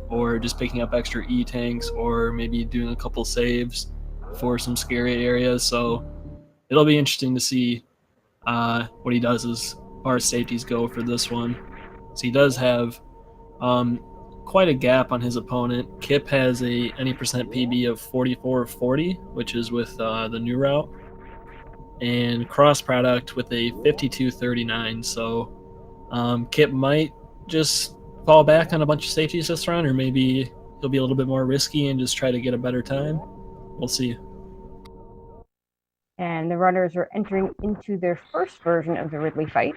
or just picking up extra E-tanks, or maybe doing a couple saves for some scary areas. So it'll be interesting to see what he does as far as safeties go for this one. So he does have quite a gap on his opponent. Kipp has a any percent PB of 44-40, which is with the new route, and cross product with a 52-39. So Kipp might just fall back on a bunch of safeties this run, or maybe he'll be a little bit more risky and just try to get a better time. We'll see. And the runners are entering into their first version of the Ridley fight.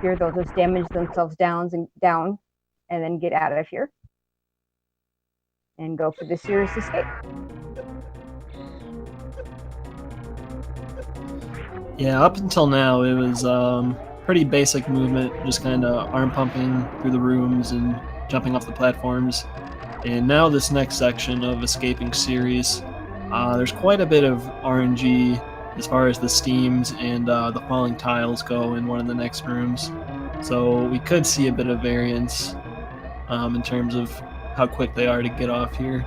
Here they'll just damage themselves down and then get out of here and go for the serious escape. Yeah, up until now it was pretty basic movement, just kind of arm pumping through the rooms and jumping off the platforms. And now this next section of escaping series, there's quite a bit of RNG as far as the steams and the falling tiles go in one of the next rooms. So we could see a bit of variance in terms of how quick they are to get off here.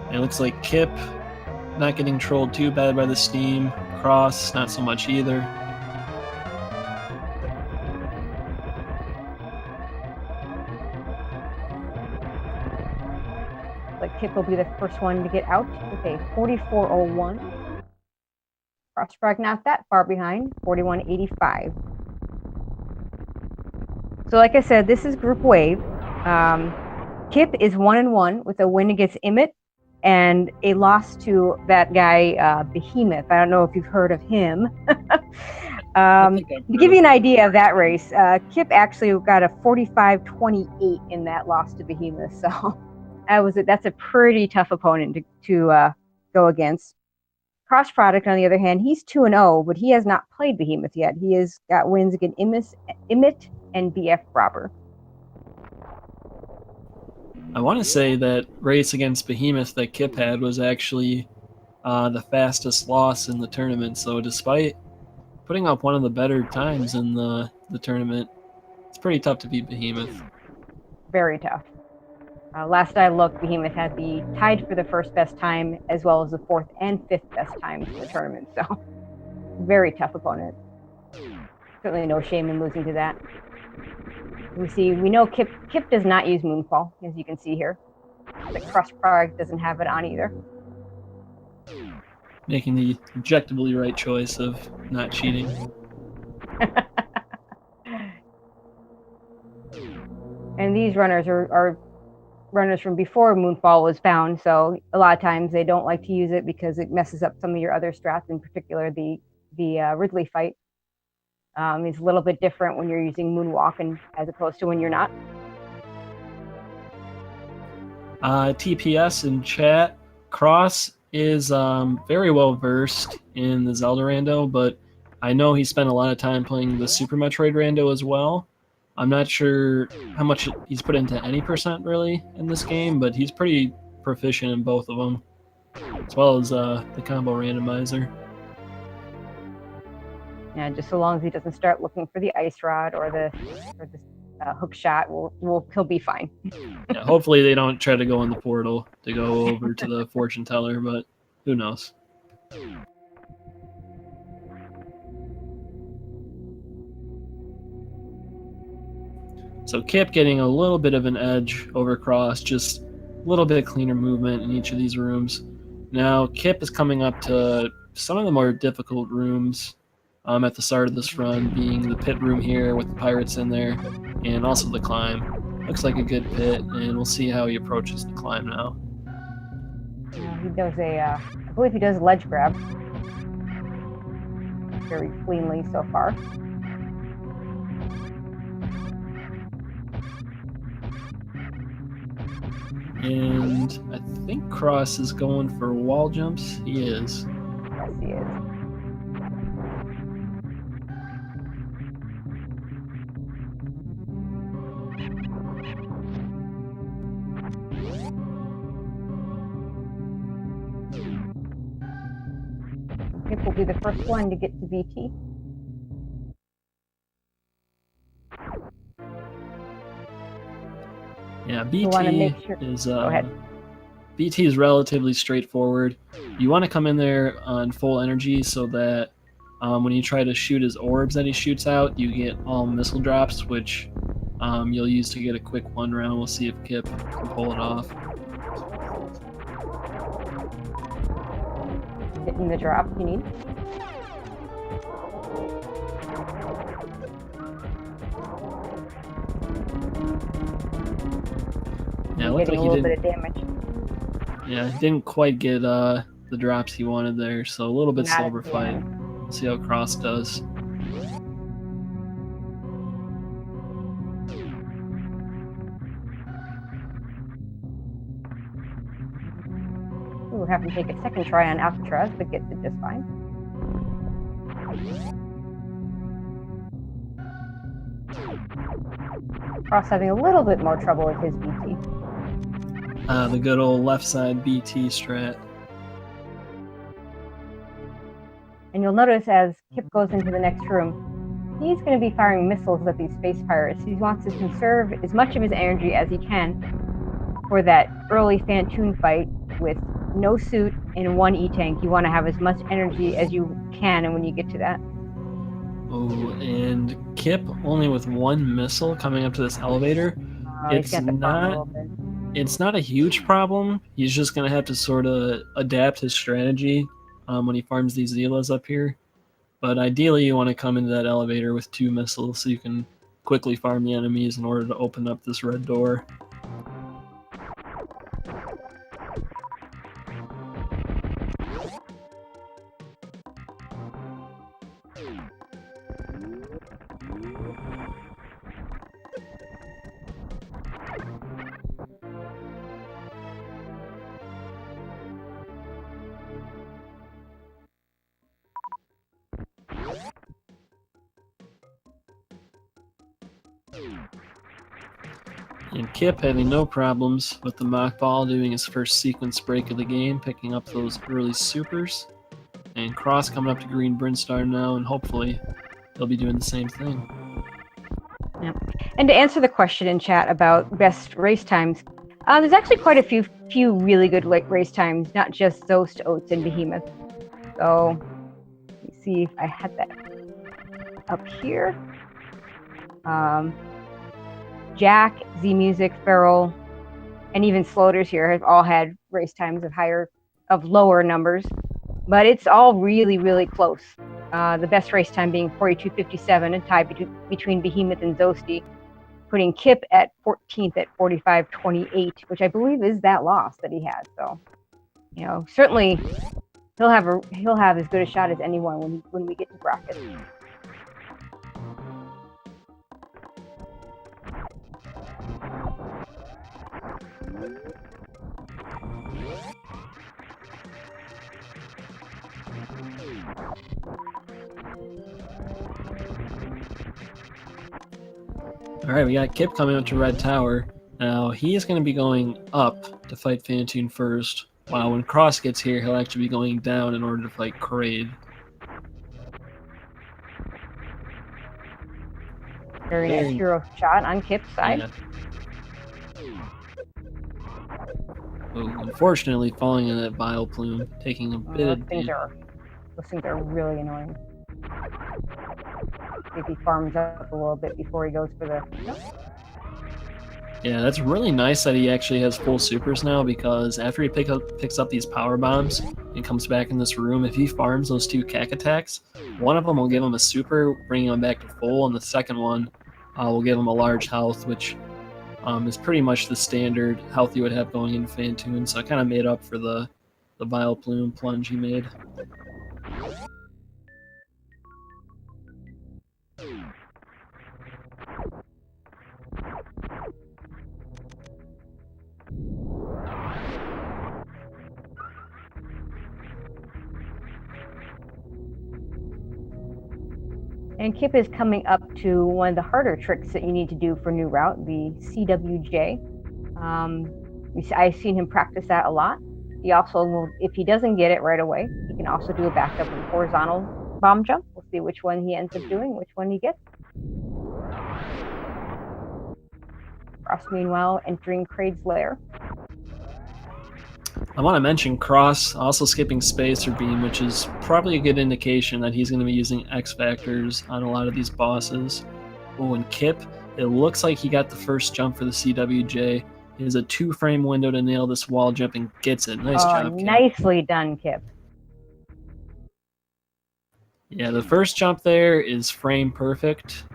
And it looks like Kipp not getting trolled too bad by the steam. Cross, not so much either. Like Kipp will be the first one to get out with a 44.01. Crossproduct not that far behind, 41.85. So like I said, this is Group Wave. Kipp is 1-1 with a win against Emmett and a loss to that guy, Behemoth. I don't know if you've heard of him. To give you an idea of that race, Kipp actually got a 45-28 in that loss to Behemoth. So that's a pretty tough opponent to go against. Cross Product, on the other hand, he's 2-0, but he has not played Behemoth yet. He has got wins against Emmett and BF Robber. I want to say that race against Behemoth that Kipp had was actually the fastest loss in the tournament. So despite putting up one of the better times in the tournament, it's pretty tough to beat Behemoth. Very tough. Last I looked, Behemoth had the tied for the first best time as well as the fourth and fifth best times in the tournament. So very tough opponent. Certainly no shame in losing to that. We know Kipp does not use Moonfall, as you can see here. The Cross Product doesn't have it on either. Making the objectively right choice of not cheating. And these runners are runners from before Moonfall was found, so a lot of times they don't like to use it because it messes up some of your other strats, in particular the Ridley fight. Is a little bit different when you're using Moonwalk and as opposed to when you're not. TPS in chat, Cross is very well versed in the Zelda rando, but I know he spent a lot of time playing the Super Metroid rando as well. I'm not sure how much he's put into any percent really in this game, but he's pretty proficient in both of them, as well as the combo randomizer. Yeah, just so long as he doesn't start looking for the ice rod or the hook shot, he'll be fine. Yeah, hopefully they don't try to go in the portal to go over to the fortune teller, but who knows. So Kipp getting a little bit of an edge over Cross, just a little bit of cleaner movement in each of these rooms. Now Kipp is coming up to some of the more difficult rooms at the start of this run, being the pit room here with the pirates in there, and also the climb. Looks like a good pit, and we'll see how he approaches the climb now. He does I believe he does ledge grab very cleanly so far. And I think Cross is going for wall jumps. He is. Yes, he is. Kipp will be the first one to get to VT. Yeah, You want to make BT sure. is Go ahead. BT is relatively straightforward. You want to come in there on full energy so that when you try to shoot his orbs that he shoots out, you get all missile drops, which you'll use to get a quick one round. We'll see if Kipp can pull it off. Hitting the drop you need. Yeah, it You're looked getting like a he little bit didn't. of damage. Yeah, he didn't quite get the drops he wanted there, so a little bit slower fight. We'll see how Cross does. We'll have him take a second try on Alcatraz, but gets it just fine. Cross having a little bit more trouble with his BT. The good old left side BT strat. And you'll notice as Kipp goes into the next room, he's going to be firing missiles at these space pirates. He wants to conserve as much of his energy as he can for that early Fantoon fight with no suit and one E-tank. You want to have as much energy as you can, and when you get to that. Oh, and Kipp only with one missile coming up to this elevator. It's not a huge problem. He's just gonna have to sort of adapt his strategy when he farms these Zeelas up here. But ideally, you want to come into that elevator with 2 missiles so you can quickly farm the enemies in order to open up this red door. And Kipp having no problems with the mock ball doing his first sequence break of the game, picking up those early supers. And Cross coming up to Green Brinstar now, and hopefully he'll be doing the same thing. Yep. And to answer the question in chat about best race times, there's actually quite a few really good race times, not just Zost, Oats, and Behemoth. So let me see if I had that up here. Jack, Z Music, Feral, and even Sloters here have all had race times of lower numbers, but it's all really, really close. The best race time being 42:57, and tied between Behemoth and Zosty, putting Kipp at 14th at 45:28, which I believe is that loss that he had. So, certainly he'll have as good a shot as anyone when we get to brackets. Alright, we got Kipp coming up to Red Tower. Now, he is going to be going up to fight Fantoon first, while when Cross gets here, he'll actually be going down in order to fight Kraid. Very nice hero shot on Kipp's side. Yeah. Oh, unfortunately, falling in that bile plume, taking a bit of damage. Those things are really annoying. If he farms up a little bit before he goes for the... Yeah, that's really nice that he actually has full supers now, because after he picks up these power bombs and comes back in this room, if he farms those 2 cack attacks, one of them will give him a super, bringing him back to full, and the second one will give him a large health, which is pretty much the standard health you would have going into Fantoon, so I kind of made up for the bile plume plunge he made. And Kipp is coming up to one of the harder tricks that you need to do for New Route, the CWJ. I've seen him practice that a lot. He also will, if he doesn't get it right away, he can also do a backup with horizontal bomb jump. We'll see which one he ends up doing, which one he gets. Cross, meanwhile, entering Kraid's lair. I want to mention Cross also skipping space or beam, which is probably a good indication that he's going to be using X factors on a lot of these bosses. Oh, and Kipp, it looks like he got the first jump for the CWJ. He has a 2-frame window to nail this wall jump and gets it. Nice job, Kipp. Nicely done, Kipp. Yeah, the first jump there is frame perfect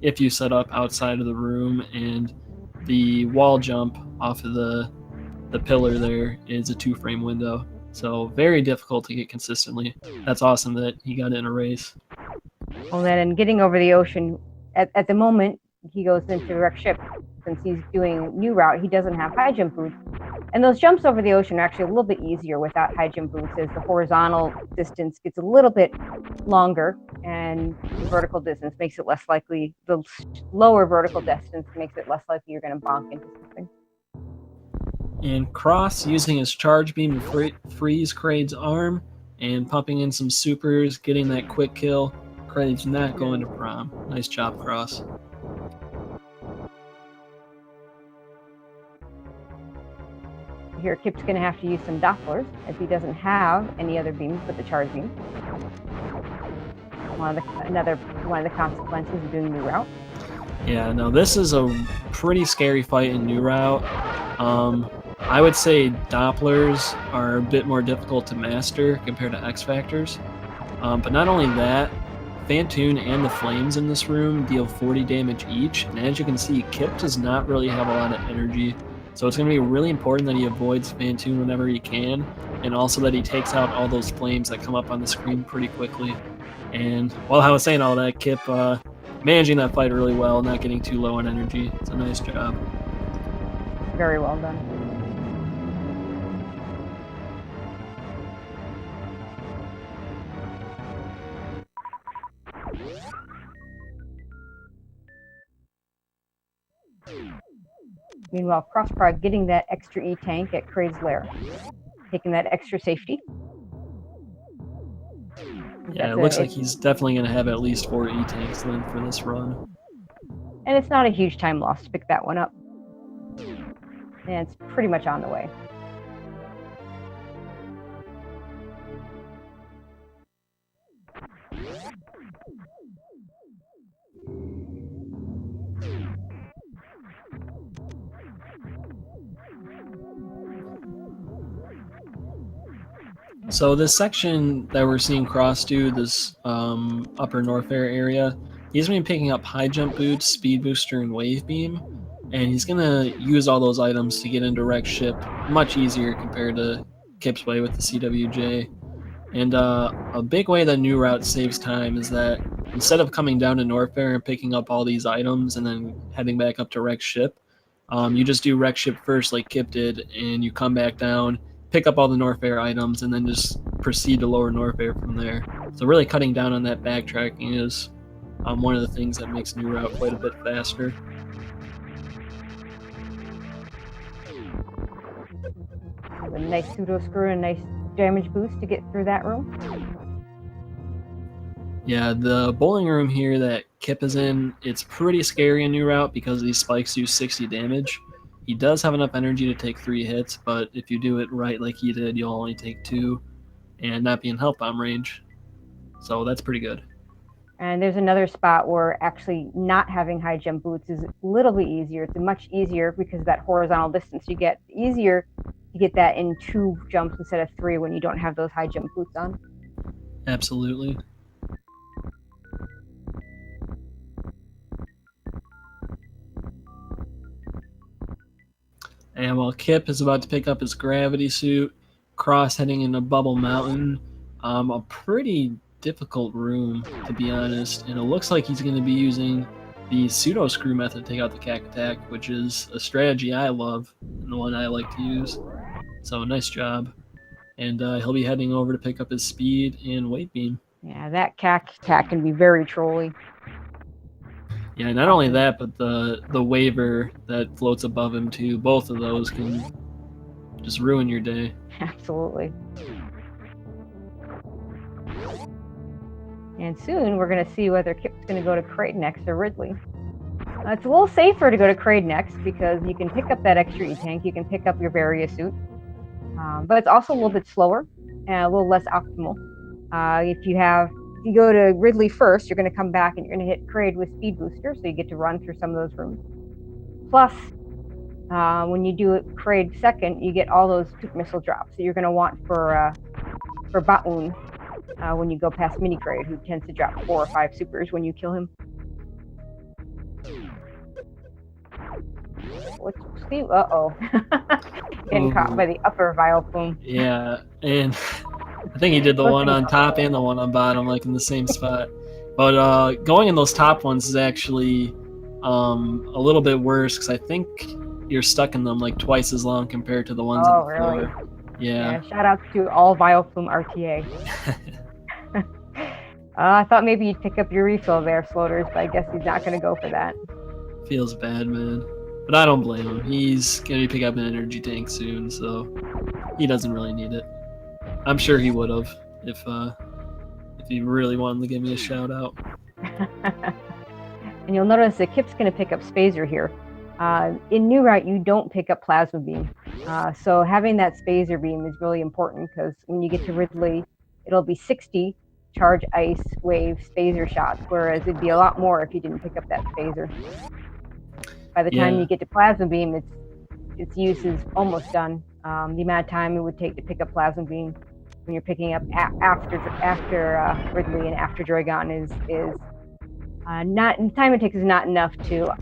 if you set up outside of the room, and the wall jump off of the pillar there is a 2-frame window. So very difficult to get consistently. That's awesome that he got in a race. Well, then, in getting over the ocean, at the moment, he goes into wreck ship. Since he's doing new route, he doesn't have high jump boots. And those jumps over the ocean are actually a little bit easier without high jump boots, as the horizontal distance gets a little bit longer and the vertical distance makes it less likely, the lower vertical distance makes it less likely you're going to bonk into something. And Cross using his charge beam to freeze Kraid's arm and pumping in some supers, getting that quick kill. Kraid's not going to prom. Nice job, Cross. Here, Kipp's going to have to use some Dopplers if he doesn't have any other beams but the charge beam. One of the consequences of doing new route. Yeah, no, this is a pretty scary fight in new route. I would say Dopplers are a bit more difficult to master compared to X Factors. But not only that, Phantoon and the flames in this room deal 40 damage each, and as you can see, Kipp does not really have a lot of energy, so it's going to be really important that he avoids Phantoon whenever he can, and also that he takes out all those flames that come up on the screen pretty quickly. And while I was saying all that, Kipp managing that fight really well, not getting too low on energy. It's a nice job. Very well done. Meanwhile, Crossprod getting that extra E-tank at Kraid's lair, taking that extra safety. Yeah, it looks like he's definitely going to have at least 4 E-tanks then for this run. And it's not a huge time loss to pick that one up. And it's pretty much on the way. So this section that we're seeing Cross do, this upper Norfair area, he's going to be picking up high jump boots, speed booster, and wave beam, and he's going to use all those items to get into wreck ship much easier compared to Kipp's way with the CWJ. And a big way that new route saves time is that instead of coming down to Norfair and picking up all these items and then heading back up to wreck ship, you just do wreck ship first like Kipp did, and you come back down, pick up all the Norfair items, and then just proceed to lower Norfair from there. So really cutting down on that backtracking is one of the things that makes new route quite a bit faster. A nice pseudo screw and a nice damage boost to get through that room. Yeah, the bowling room here that Kipp is in, it's pretty scary in new route because these spikes do 60 damage. He does have enough energy to take 3 hits, but if you do it right like he did, you'll only take 2 and not be in health bomb range. So that's pretty good. And there's another spot where actually not having high jump boots is a little bit easier. It's much easier because of that horizontal distance you get. Easier to get that in 2 jumps instead of 3 when you don't have those high jump boots on. Absolutely. And while Kipp is about to pick up his gravity suit, Cross heading into Bubble Mountain, a pretty difficult room, to be honest. And it looks like he's going to be using the pseudo screw method to take out the cack attack, which is a strategy I love and the one I like to use. So nice job. And he'll be heading over to pick up his speed and weight beam. Yeah, that cack attack can be very trolly. Yeah, not only that, but the waiver that floats above him too. Both of those can just ruin your day. Absolutely. And soon we're going to see whether Kipp's going to go to Kraid next or Ridley. It's a little safer to go to Kraid next because you can pick up that extra E-tank, you can pick up your various suit, but it's also a little bit slower and a little less optimal. If you go to Ridley first, you're going to come back and you're going to hit Kraid with Speed Booster, so you get to run through some of those rooms. Plus, when you do it Kraid second, you get all those Toot missile drops that you're going to want for Baun when you go past Mini Kraid, who tends to drop 4 or 5 supers when you kill him. Uh-oh. Getting caught by the upper Vileplume. Yeah, and I think he did the one on top and the one on bottom, like in the same spot. But going in those top ones is actually a little bit worse because I think you're stuck in them like twice as long compared to the ones on the floor. Really? Yeah. Shout out to all Vileplume RTA. I thought maybe you'd pick up your refill there, Floaters, but I guess he's not going to go for that. Feels bad, man. But I don't blame him. He's going to pick up an energy tank soon, so he doesn't really need it. I'm sure he would have if he really wanted to give me a shout out. And you'll notice that Kipp's going to pick up Spazer here. In New Route, you don't pick up Plasma Beam. So having that Spazer Beam is really important because when you get to Ridley, it'll be 60 Charge, Ice, Wave, Spazer shots, whereas it'd be a lot more if you didn't pick up that Spazer. By the time you get to Plasma Beam, its use is almost done. The amount of time it would take to pick up Plasma Beam when you're picking up after Ridley and after Dragon is not. The time it takes is not enough to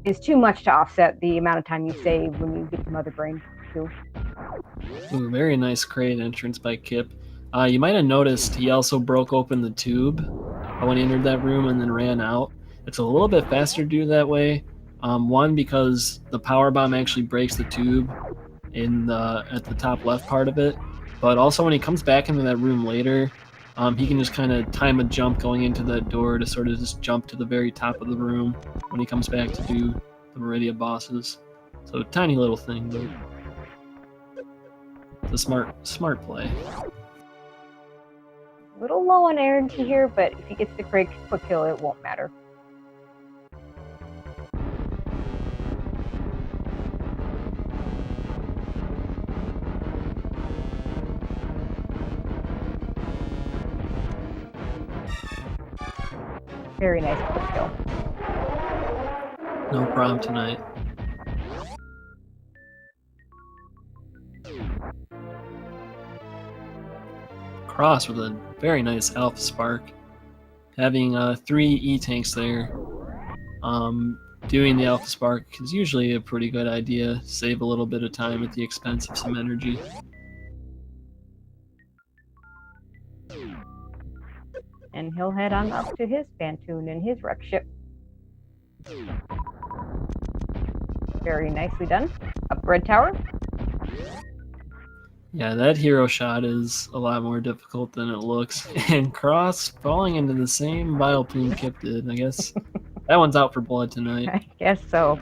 is too much to offset the amount of time you save when you get to Mother Brain too. Ooh, very nice Kraid entrance by Kipp. You might have noticed he also broke open the tube when he entered that room and then ran out. It's a little bit faster to do that way. One, because the power bomb actually breaks the tube at the top left part of it. But also when he comes back into that room later, he can just kind of time a jump going into that door to sort of just jump to the very top of the room when he comes back to do the Meridia bosses. So tiny little thing, but it's a smart play. A little low on energy here, but if he gets the quick kill, it won't matter. Very nice quick kill. No problem tonight. Cross with a very nice Alpha Spark. Having 3 E-tanks there, doing the Alpha Spark is usually a pretty good idea. Save a little bit of time at the expense of some energy. And he'll head on up to his Phantoon and his wreck ship. Very nicely done. Up Red Tower. Yeah, that hero shot is a lot more difficult than it looks. And Cross falling into the same Vileplume Kipp did. I guess that one's out for blood tonight. I guess so.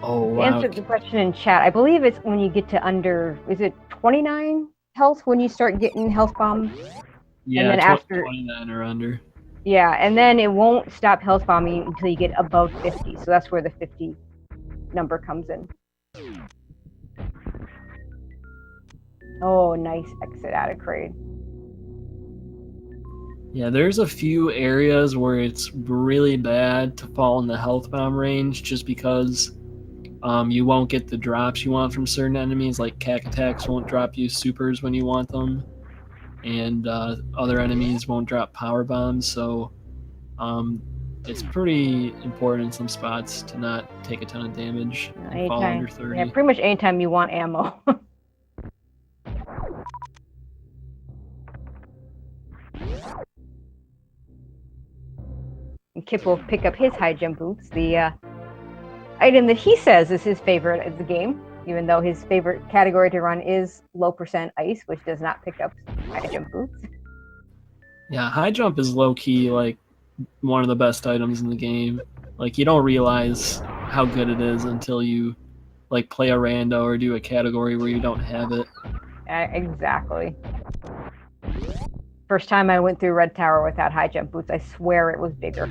Oh, wow. To answer the question in chat, I believe it's when you get to under, is it 29 health when you start getting health bomb? Yeah, and then after 29 or under. Yeah, and then it won't stop health bombing until you get above 50. So that's where the 50 number comes in. Oh, nice exit out of Kraid. Yeah, there's a few areas where it's really bad to fall in the health bomb range just because you won't get the drops you want from certain enemies, like Cack Attacks won't drop you supers when you want them, and other enemies won't drop power bombs, so it's pretty important in some spots to not take a ton of damage and fall under 30. Yeah, pretty much anytime you want ammo. And Kipp will pick up his high jump boots, the item that he says is his favorite of the game, even though his favorite category to run is low percent ice, which does not pick up high jump boots. Yeah, high jump is low-key like one of the best items in the game. Like, you don't realize how good it is until you like play a rando or do a category where you don't have it. Exactly. First time I went through Red Tower without high jump boots, I swear it was bigger.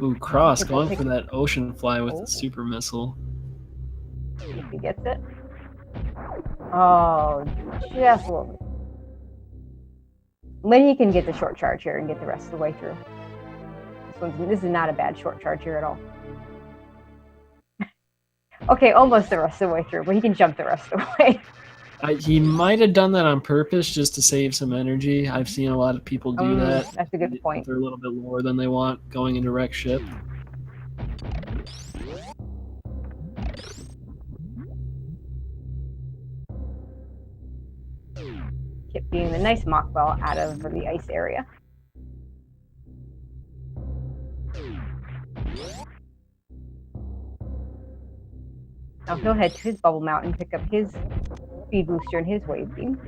Ooh, Cross going for that ocean fly with Oh. a super missile. If he gets it. Oh, just a little bit. Then you can get the short charge here and get the rest of the way through. This is not a bad short charge here at all. Okay, almost the rest of the way through, but he can jump the rest of the way. He might have done that on purpose just to save some energy. I've seen a lot of people do that. That's a good point. They're a little bit lower than they want going into wreck ship. Kipp being the nice mock ball out of the ice area. Now he'll head to his bubble mountain, pick up his speed booster and his wave beam.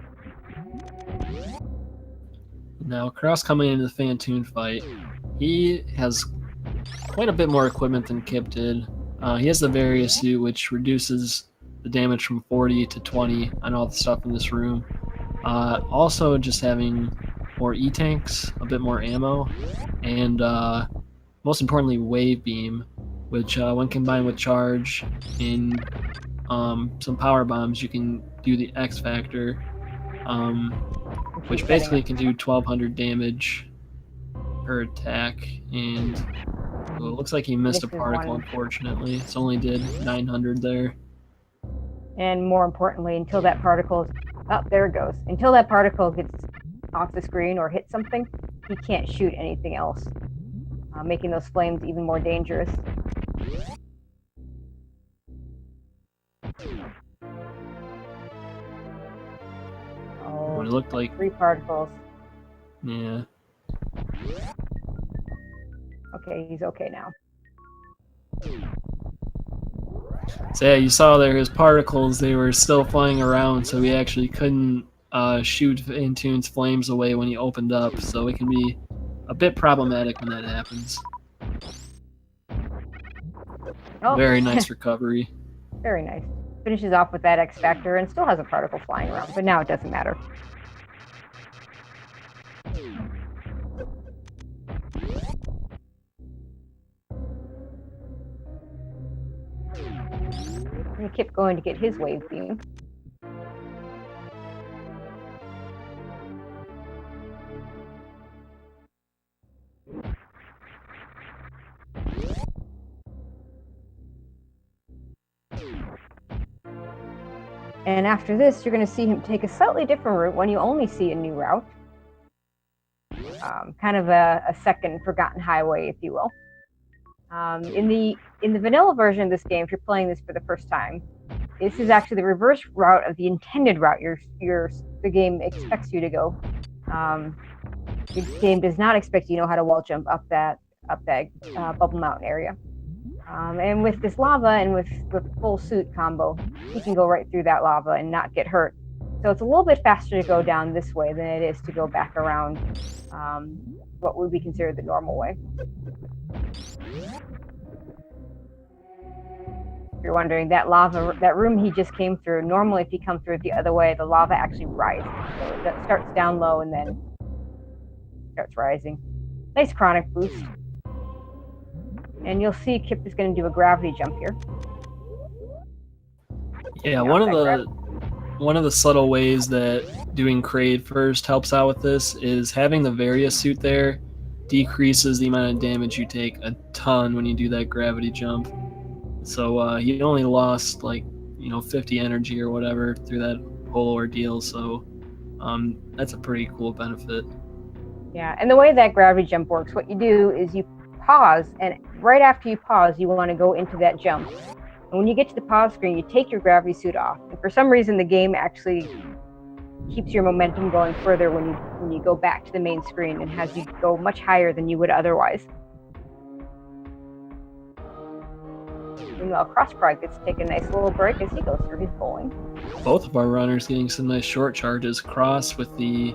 Now, Cross coming into the Fantoon fight, he has quite a bit more equipment than Kipp did. He has the Various suit, which reduces the damage from 40 to 20 on all the stuff in this room. Also, just having more E-tanks, a bit more ammo, and most importantly, Wave Beam, which when combined with Charge in some power bombs, you can do the X Factor, which basically can do 1,200 damage per attack, and well, it looks like he missed a particle, unfortunately. It's only did 900 there. And more importantly, until that particle is... Oh, there it goes. Until that particle gets off the screen or hits something, he can't shoot anything else, making those flames even more dangerous. Oh, it looked like 3 particles. Yeah. Okay, he's okay now. So yeah, you saw there his particles, they were still flying around, so he actually couldn't shoot Fantoon's flames away when he opened up, so it can be a bit problematic when that happens. Oh. Very nice recovery. Very nice. Finishes off with that X Factor and still has a particle flying around, but now it doesn't matter. He kept going to get his wave beam. And after this, you're going to see him take a slightly different route when you only see a new route. Kind of a second forgotten highway, if you will. In the vanilla version of this game, if you're playing this for the first time, this is actually the reverse route of the intended route the game expects you to go. The game does not expect you to know how to wall jump up that bubble mountain area. And with this lava and with full suit combo, you can go right through that lava and not get hurt. So it's a little bit faster to go down this way than it is to go back around what would be considered the normal way. If you're wondering, that room he just came through, normally if you come through it the other way, the lava actually rises. So it starts down low and then starts rising. Nice chronic boost. And you'll see Kipp is going to do a gravity jump here. Yeah, one of the subtle ways that doing Kraid first helps out with this is having the Various suit there decreases the amount of damage you take a ton when you do that gravity jump. So he only lost 50 energy or whatever through that whole ordeal. So that's a pretty cool benefit. Yeah, and the way that gravity jump works, what you do is you pause, and right after you pause, you want to go into that jump. And when you get to the pause screen, you take your gravity suit off. And for some reason, the game actually keeps your momentum going further when you go back to the main screen and has you go much higher than you would otherwise. Meanwhile, crossproduct gets to take a nice little break as he goes through his bowling. Both of our runners getting some nice short charges. Cross with the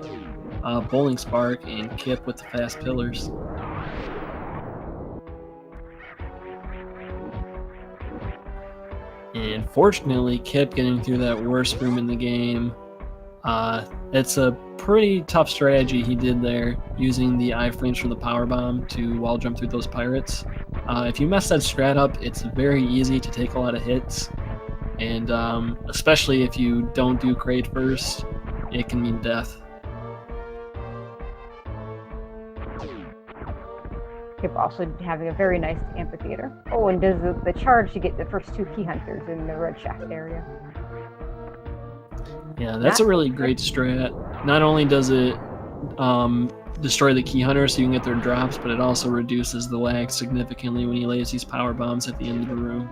bowling spark and Kipp with the fast pillars. unfortunately, Kipp getting through that worst room in the game. It's a pretty tough strategy he did there, using the iframes from the power bomb to wall jump through those pirates. If you mess that strat up, it's very easy to take a lot of hits, and especially if you don't do crate first, it can mean death. Kipp also having a very nice amphitheater. Oh, and does the charge to get the first 2 key hunters in the red shaft area. Yeah, that's a really great strat. Not only does it destroy the key hunters so you can get their drops, but it also reduces the lag significantly when he lays these power bombs at the end of the room.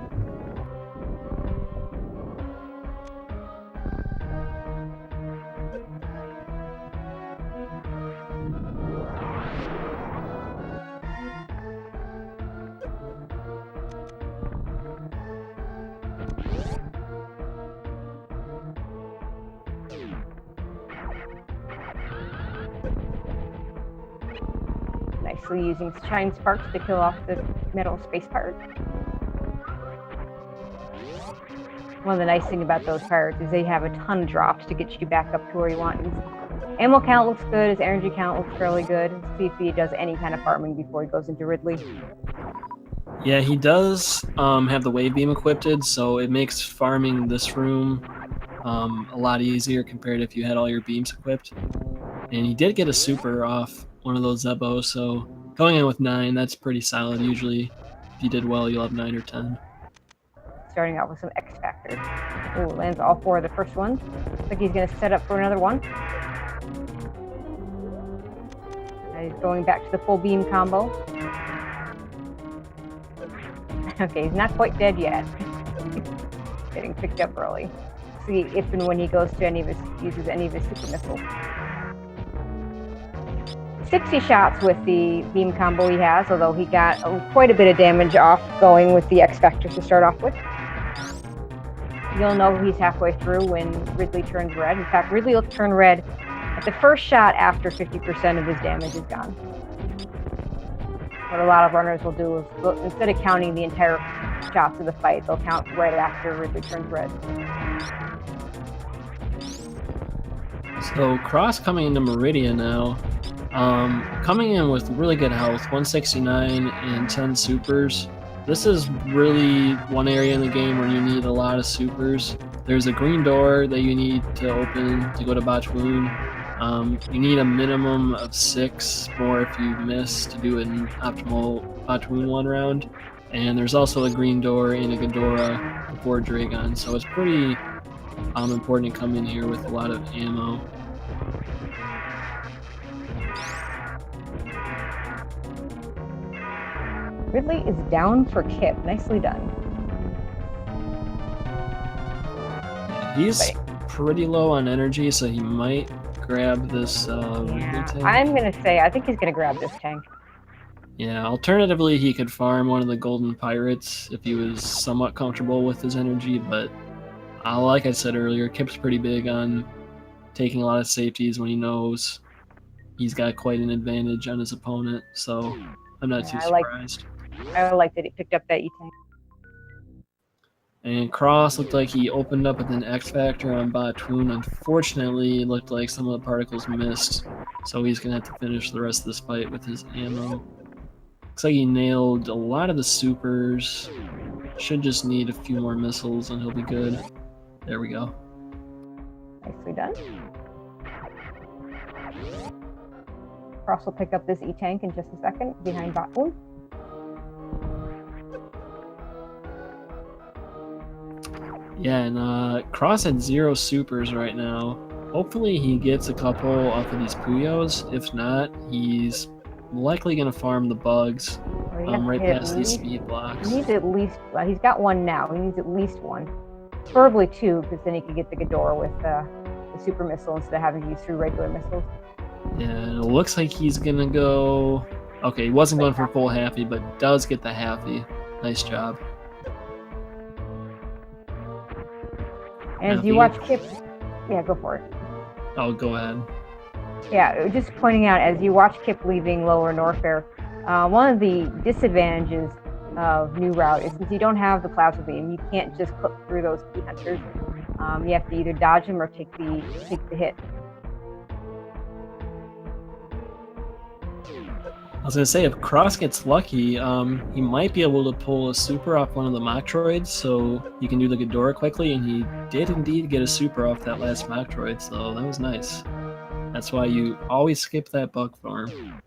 Nicely using shine sparks to kill off the metal space pirate. One of the nice things about those pirates is they have a ton of drops to get you back up to where you want. His ammo count looks good, his energy count looks fairly good. Let's see if he does any kind of farming before he goes into Ridley. Yeah, he does have the wave beam equipped, so it makes farming this room a lot easier compared to if you had all your beams equipped. And he did get a super off one of those Zebos, so going in with 9, that's pretty solid. Usually, if you did well, you'll have 9 or 10. Starting out with some X Factors. Ooh, lands all 4 of the first ones. Looks like he's going to set up for another one. And he's going back to the full beam combo. Okay, he's not quite dead yet. Getting picked up early. See if and when he goes to uses any of his super missiles. 60 shots with the beam combo he has, although he got quite a bit of damage off going with the X Factors to start off with. You'll know he's halfway through when Ridley turns red. In fact, Ridley will turn red at the first shot after 50% of his damage is gone. What a lot of runners will do is, instead of counting the entire shots of the fight, they'll count right after Ridley turns red. So Cross coming into Meridian now. Coming in with really good health, 169 and 10 supers. This is really one area in the game where you need a lot of supers. There's a green door that you need to open to go to Bachwoon. You need a minimum of 6 more if you miss to do an optimal Bachwoon 1 round. And there's also a green door and a Ghidorah before Dragon, so it's pretty important to come in here with a lot of ammo. Ridley is down for Kipp. Nicely done. He's pretty low on energy, so he might grab this Ridley tank. I'm going to say, I think he's going to grab this tank. Yeah, alternatively, he could farm one of the golden pirates if he was somewhat comfortable with his energy, but like I said earlier, Kipp's pretty big on taking a lot of safeties when he knows he's got quite an advantage on his opponent, so I'm not too surprised. I like that he picked up that E-tank. And Cross looked like he opened up with an X Factor on Bachwoon. Unfortunately, it looked like some of the particles missed, so he's going to have to finish the rest of this fight with his ammo. Looks like he nailed a lot of the supers. Should just need a few more missiles and he'll be good. There we go. Nicely done. Cross will pick up this E-tank in just a second behind Bachwoon. Yeah, and Cross had 0 supers right now. Hopefully he gets a couple off of these Puyos. If not, he's likely going to farm the bugs right past these speed blocks. He needs at least, well, he's got 1 now. He needs at least 1. Preferably 2, because then he could get the Ghidorah with the super missile instead of having to use 3 regular missiles. Yeah, and it looks like he's going to go... Okay, he wasn't going for full halfy, but does get the halfy. Nice job. As you watch Kipp... Yeah, go for it. Oh, go ahead. Yeah, just pointing out, as you watch Kipp leaving Lower Norfair, one of the disadvantages of new route is since you don't have the plasma beam, you can't just clip through those key hunters. You have to either dodge them or take the hit. I was gonna say, if Cross gets lucky, he might be able to pull a super off one of the Metroids, so he can do the Ghidorah quickly, and he did indeed get a super off that last Metroid, so that was nice. That's why you always skip that bug farm.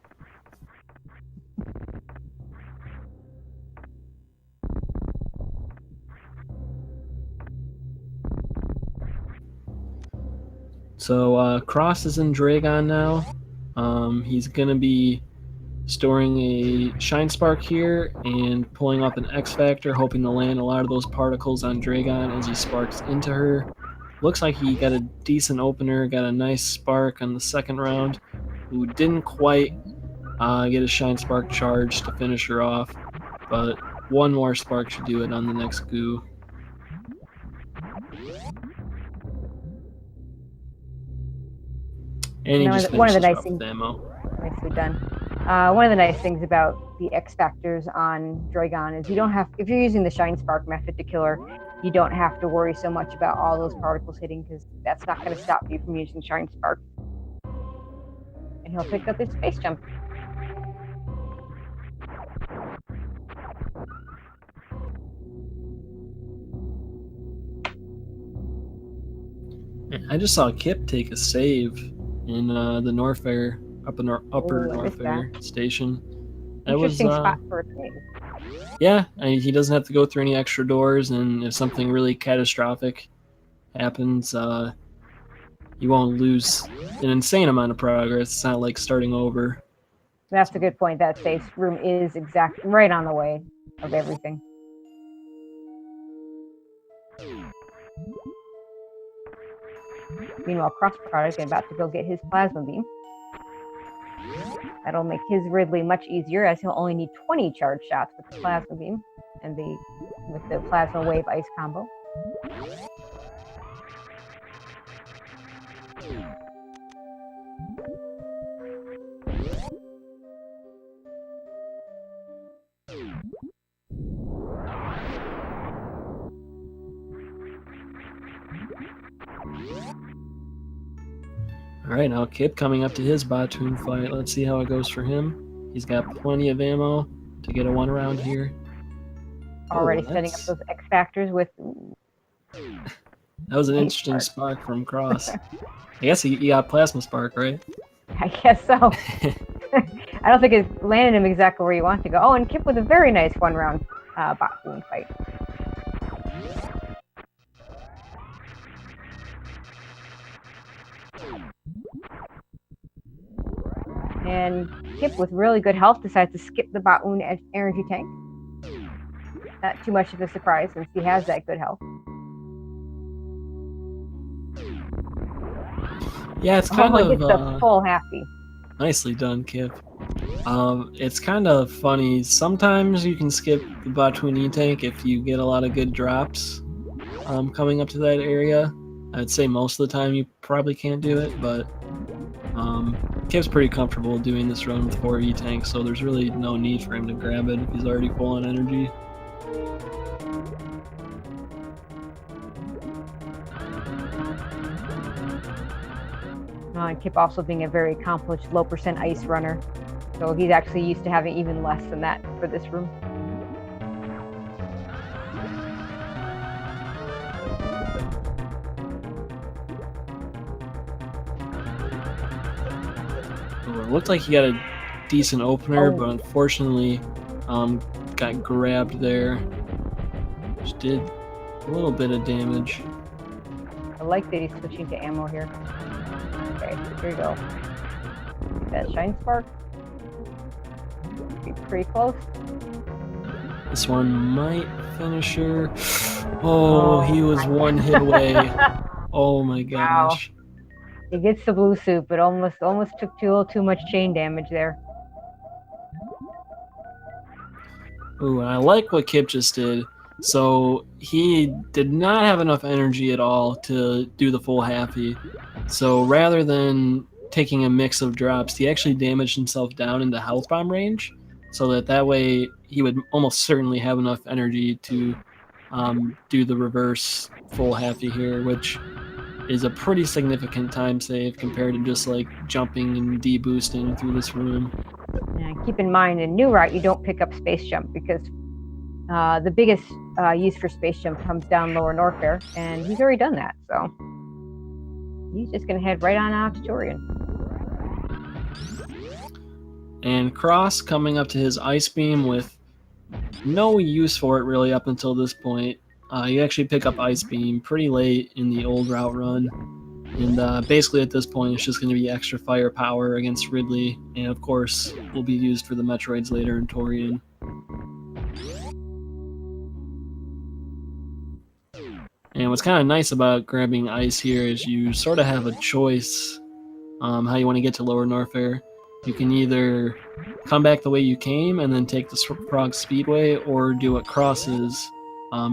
So Cross is in Dragon now. He's gonna be storing a Shine Spark here and pulling up an X Factor, hoping to land a lot of those particles on Dragon as he sparks into her. Looks like he got a decent opener, got a nice spark on the second round, who didn't quite get a Shine Spark charge to finish her off, but one more spark should do it on the next goo. And he just one of the finishes nice off things, with ammo. nicely done. One of the nice things about the X Factors on Dragon is you don't have, if you're using the Shine Spark method to kill her, you don't have to worry so much about all those particles hitting, because that's not going to stop you from using Shine Spark. And he'll pick up his space jump. I just saw Kipp take a save in the Norfair, upper Norfair station. That Interesting was, spot for a save. Yeah, he doesn't have to go through any extra doors, and if something really catastrophic happens, you won't lose an insane amount of progress. It's not like starting over. That's a good point. That safe room is exactly right on the way of everything. Meanwhile, crossproduct is about to go get his plasma beam. That'll make his Ridley much easier, as he'll only need 20 charge shots with the plasma beam and with the plasma wave ice combo. Alright, now Kipp coming up to his Batoon fight. Let's see how it goes for him. He's got plenty of ammo to get a one round here. Already setting up those X Factors with... That was an interesting spark from Cross. I guess he got Plasma Spark, right? I guess so. I don't think it landed him exactly where you want to go. Oh, and Kipp with a very nice one round Batoon fight. And Kipp, with really good health, decides to skip the Batoon energy tank. Not too much of a surprise, since he has that good health. Yeah, it's kind of... It's the full happy. Nicely done, Kipp. It's kind of funny. Sometimes you can skip the Batoon E-Tank if you get a lot of good drops coming up to that area. I'd say most of the time you probably can't do it, but Kipp's pretty comfortable doing this run with 4 E-Tanks, so there's really no need for him to grab it if he's already full on energy. And Kipp also being a very accomplished low percent ice runner, so he's actually used to having even less than that for this room. It looked like he got a decent opener, but unfortunately got grabbed there, which did a little bit of damage. I like that he's switching to ammo here. Okay, here you go. That Shine Spark. Be pretty close. This one might finish her. Oh, he was one hit away. Oh my gosh. Wow. He gets the blue suit, but almost took a little too much chain damage there. Ooh, and I like what Kipp just did. So he did not have enough energy at all to do the full happy. So rather than taking a mix of drops, he actually damaged himself down into health bomb range. so that way he would almost certainly have enough energy to do the reverse full halfie here, which is a pretty significant time save compared to just like jumping and deboosting through this room. And keep in mind, in New Route, you don't pick up space jump because the biggest use for space jump comes down Lower Norfair, and he's already done that, so he's just going to head right on out to Turian. And Cross coming up to his Ice Beam with no use for it really up until this point. You actually pick up Ice Beam pretty late in the old route run, and basically at this point it's just going to be extra firepower against Ridley, and of course will be used for the Metroids later in Torian. And what's kind of nice about grabbing Ice here is you sort of have a choice how you want to get to Lower Norfair. You can either come back the way you came and then take the Frog Speedway, or do what Cross is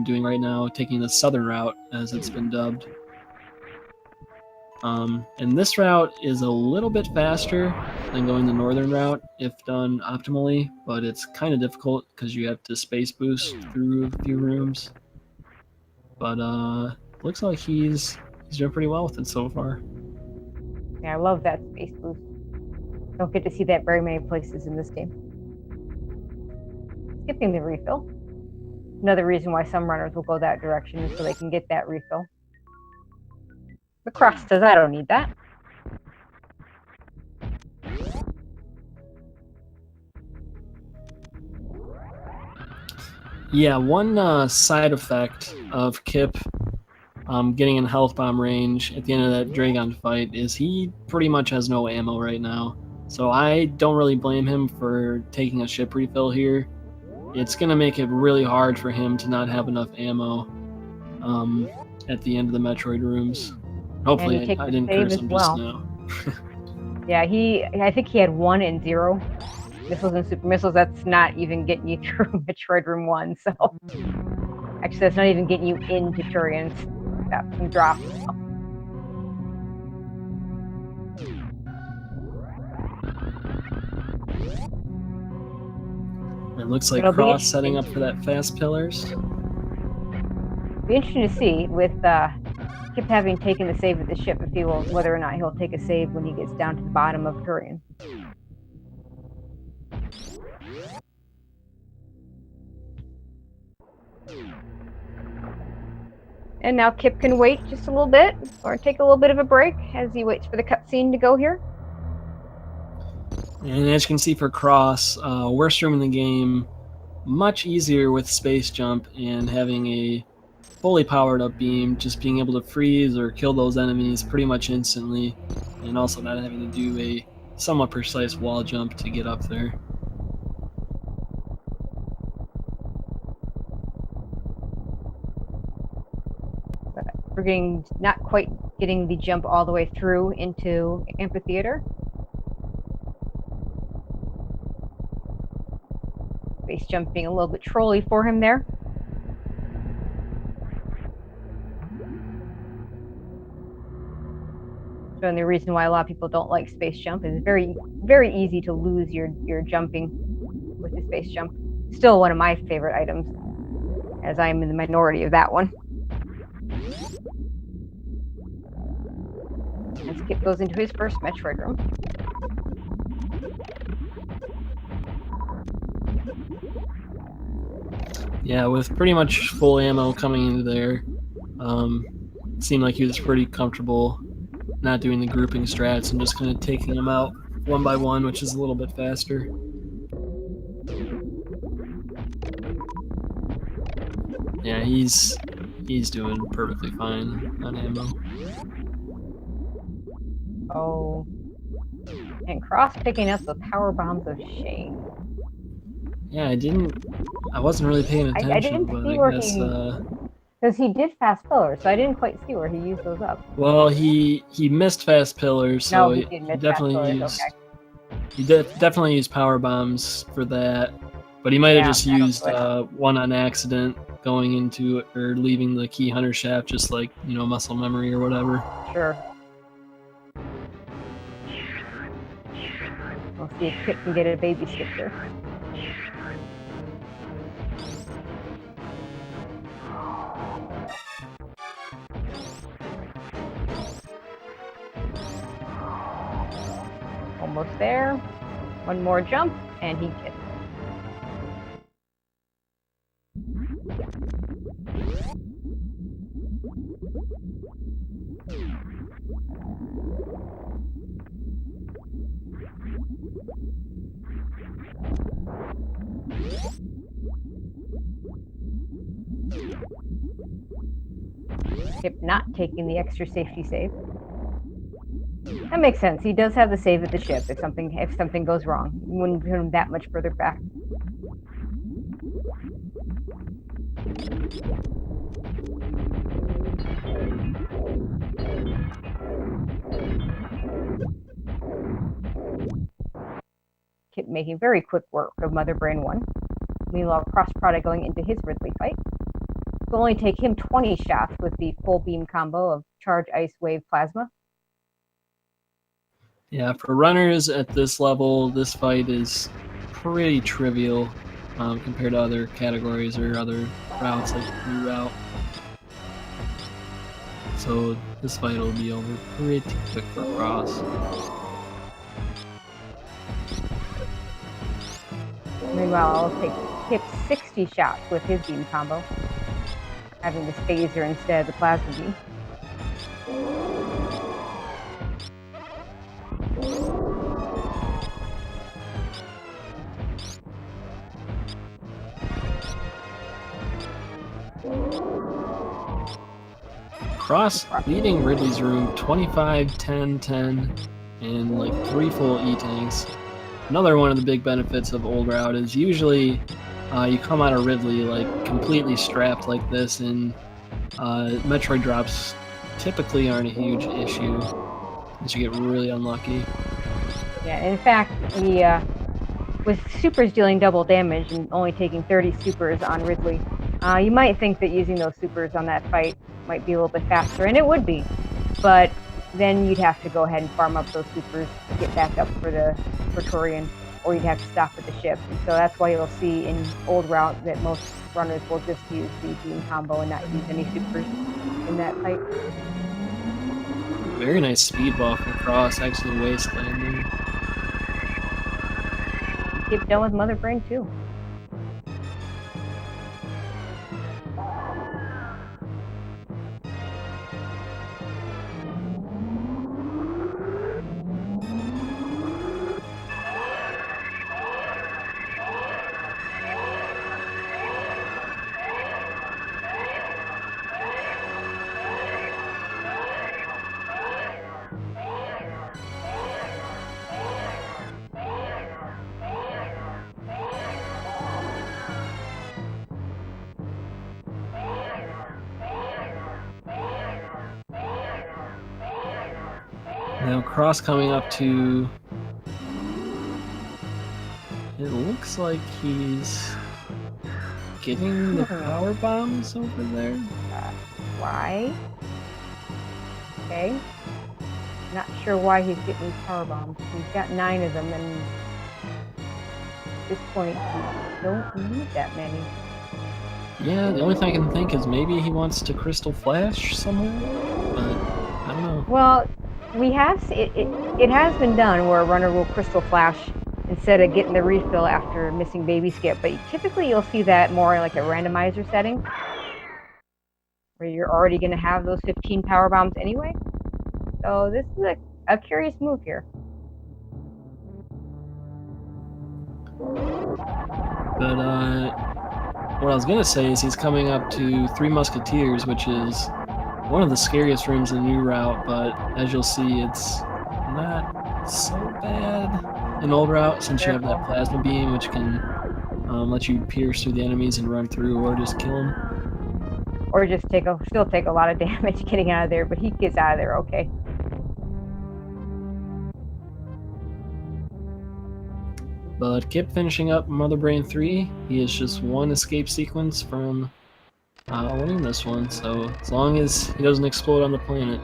doing right now, taking the southern route, as it's been dubbed. And this route is a little bit faster than going the northern route if done optimally, but it's kind of difficult because you have to space boost through a few rooms. But looks like he's doing pretty well with it so far. Yeah, I love that space boost. Don't get to see that very many places in this game. Skipping the refill. Another reason why some runners will go that direction is so they can get that refill. But Cross says, I don't need that. Yeah, one side effect of Kipp getting in health bomb range at the end of that Dragon fight is he pretty much has no ammo right now. So I don't really blame him for taking a ship refill here. It's going to make it really hard for him to not have enough ammo at the end of the Metroid rooms. Hopefully I didn't curse him just now. Yeah, I think he had 1 and 0 missiles and super missiles. That's not even getting you through Metroid Room 1, so actually that's not even getting you into Turian's. Got some drops. It looks like Cross setting up for that fast pillars. Be interesting to see with Kipp having taken the save of the ship, if he will, whether or not he'll take a save when he gets down to the bottom of Turian. And now Kipp can wait just a little bit, or take a little bit of a break as he waits for the cutscene to go here. And as you can see for Cross, worst room in the game, much easier with space jump and having a fully powered up beam, just being able to freeze or kill those enemies pretty much instantly, and also not having to do a somewhat precise wall jump to get up there. We're not quite getting the jump all the way through into Amphitheater. Base jump being a little bit trolly for him there. And the reason why a lot of people don't like space jump is very, very easy to lose your jumping with the space jump. Still one of my favorite items, as I am in the minority of that one. And Kipp goes into his first Metroid room. Yeah, with pretty much full ammo coming into there, it seemed like he was pretty comfortable not doing the grouping strats and just kind of taking them out one by one, which is a little bit faster. Yeah, he's doing perfectly fine on ammo. Oh, and Cross picking up the power bombs of shame. Yeah, I wasn't really paying attention, I didn't but see I where guess because he did fast pillars, so I didn't quite see where he used those up. well, he missed fast pillars, so no, he did miss definitely fast pillars. used Okay. he definitely used power bombs for that, but he might have just used one on accident going into or leaving the key hunter shaft, just like, you know, muscle memory or whatever. Sure. We'll see if Kipp can get a baby skip there. almost there. One more jump, and he gets it. Kipp not taking the extra safety save. That makes sense. He does have the save at the ship if something goes wrong. You wouldn't put him that much further back. Kipp making very quick work of Mother Brain 1. Meanwhile, cross product going into his Ridley fight. It'll only take him 20 shots with the full beam combo of Charge, Ice, Wave, Plasma. Yeah, for runners at this level, this fight is pretty trivial compared to other categories or other routes like New Route. So this fight will be over pretty quick for Cross. Meanwhile, I'll take Kipp's 60 shots with his beam combo, having this phaser instead of the plasma beam. Cross leading Ridley's room 25, 10, 10, and like 3 full E-tanks. Another one of the big benefits of old route is usually you come out of Ridley like completely strapped like this, and Metroid drops typically aren't a huge issue, unless you get really unlucky. Yeah, in fact, with supers dealing double damage and only taking 30 supers on Ridley, you might think that using those supers on that fight might be a little bit faster, and it would be, but then you'd have to go ahead and farm up those supers to get back up for the Praetorian, or you'd have to stop at the ship. And so that's why you'll see in old route that most runners will just use the beam combo and not use any supers in that fight. Very nice speed buff across, actually wastelanding. Keep done with Mother Brain too. Now Cross coming up to, it looks like he's getting the power bombs over there. Why? Okay. Not sure why he's getting these power bombs. He's got 9 of them, and at this point, he don't need that many. Yeah, the only thing I can think is maybe he wants to Crystal Flash somewhere, but I don't know. Well, we have it has been done where a runner will Crystal Flash instead of getting the refill after missing Baby Skip, but typically you'll see that more in like a randomizer setting, where you're already going to have those 15 power bombs anyway. So this is a curious move here. But what I was gonna say is he's coming up to 3 Musketeers, which is one of the scariest rooms in New Route, but as you'll see, it's not so bad in Old Route since you have that plasma beam, which can let you pierce through the enemies and run through, or just kill them. Or just still take a lot of damage getting out of there, but he gets out of there okay. But Kipp finishing up Mother Brain 3, he is just 1 escape sequence from winning this one, so as long as he doesn't explode on the planet,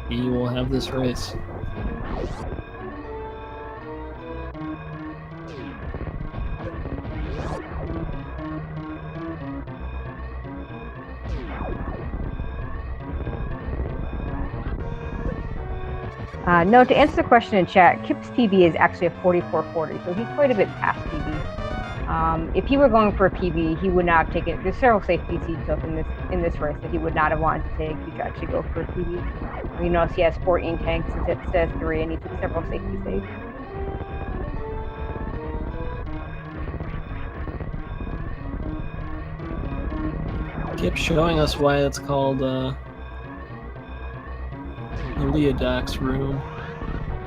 he will have this race. No, to answer the question in chat, Kipp's PB is actually a 4440, so he's quite a bit past PB. If he were going for a PB, he would not have taken. There's several safeties he took in this race that he would not have wanted to take to actually go for a PB. You notice he has 14 tanks instead of 3, and he took several safety saves. Kipp showing us why it's called the Leodoc's room,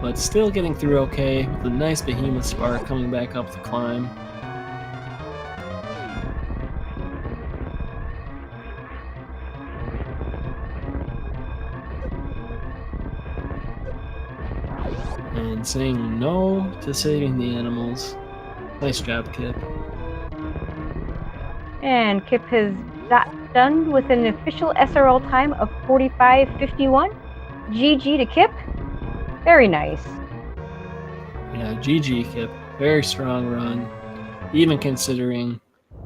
but still getting through okay with a nice behemoth spark coming back up the climb. And saying no to saving the animals. Nice job, Kipp. And Kipp has done with an official SRL time of 45:51. GG to Kipp. Very nice. Yeah, GG, Kipp. Very strong run, even considering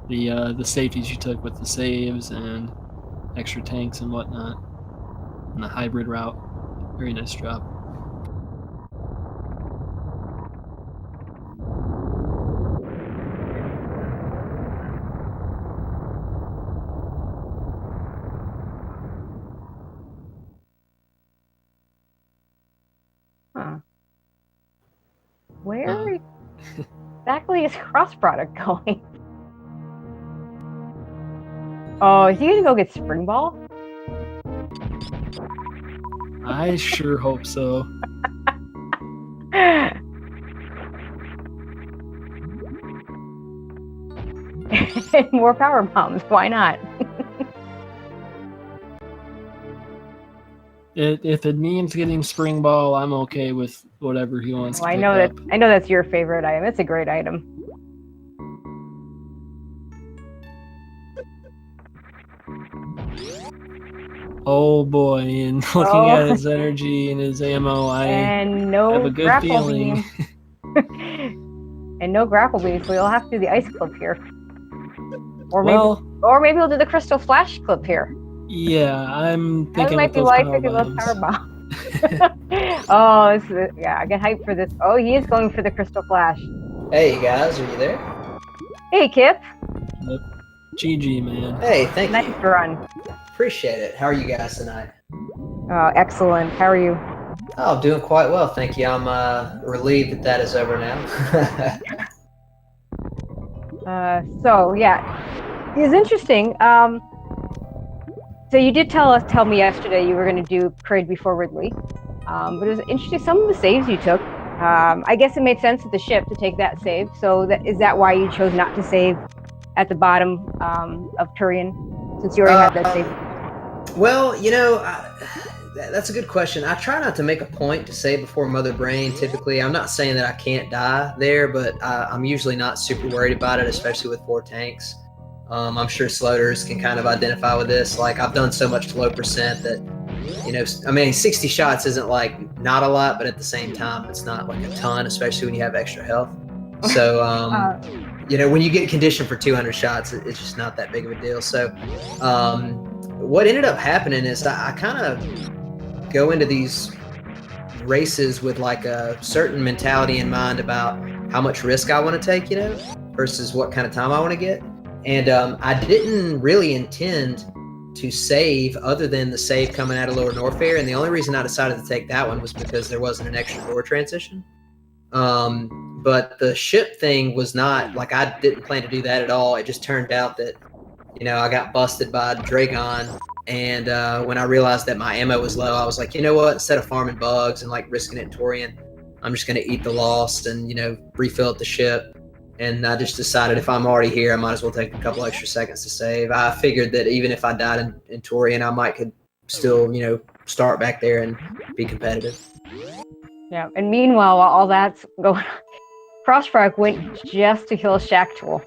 the safeties you took with the saves and extra tanks and whatnot, and the hybrid route. Very nice job. Where exactly is crossproduct going? Oh, is he gonna go get spring ball? I sure hope so. More power bombs, why not? If it means getting spring ball, I'm okay with whatever he wants to pick up. I know that's your favorite item. It's a great item. Oh boy, and looking at his energy and his ammo, I have a good feeling. And no grapple beam, so you'll have to do the ice clip here. Or maybe we'll do the crystal flash clip here. Yeah, I'm thinking that might be why I took those power bombs. Oh, yeah, I get hyped for this. Oh, he is going for the crystal flash. Hey guys, are you there? Hey, Kipp. Yep. GG, man. Hey, thank you. Nice run. Appreciate it. How are you guys tonight? Excellent. How are you? Oh, I'm doing quite well, thank you. I'm relieved that is over now. So yeah, it's interesting. So you did tell me yesterday you were going to do Parade before Ridley, but it was interesting. Some of the saves you took. I guess it made sense at the ship to take that save. So is that why you chose not to save at the bottom of Turian, since you already had that save? Well, that's a good question. I try not to make a point to save before Mother Brain. Typically, I'm not saying that I can't die there, but I'm usually not super worried about it, especially with 4 tanks. I'm sure sloaters can kind of identify with this. Like, I've done so much low percent that, 60 shots isn't like not a lot, but at the same time, it's not like a ton, especially when you have extra health. So, when you get conditioned for 200 shots, it's just not that big of a deal. So, what ended up happening is I kind of go into these races with like a certain mentality in mind about how much risk I want to take, versus what kind of time I want to get. And I didn't really intend to save other than the save coming out of Lower Norfair. And the only reason I decided to take that one was because there wasn't an extra door transition. But the ship thing was not, like, I didn't plan to do that at all. It just turned out that, I got busted by Dragon. And when I realized that my ammo was low, I was like, you know what? Instead of farming bugs and like risking it in Torian, I'm just going to eat the loss and, refill up the ship. And I just decided if I'm already here, I might as well take a couple extra seconds to save. I figured that even if I died in Torian, I could still, start back there and be competitive. Yeah, and meanwhile, while all that's going on, Crossproduct went just to kill Shactual.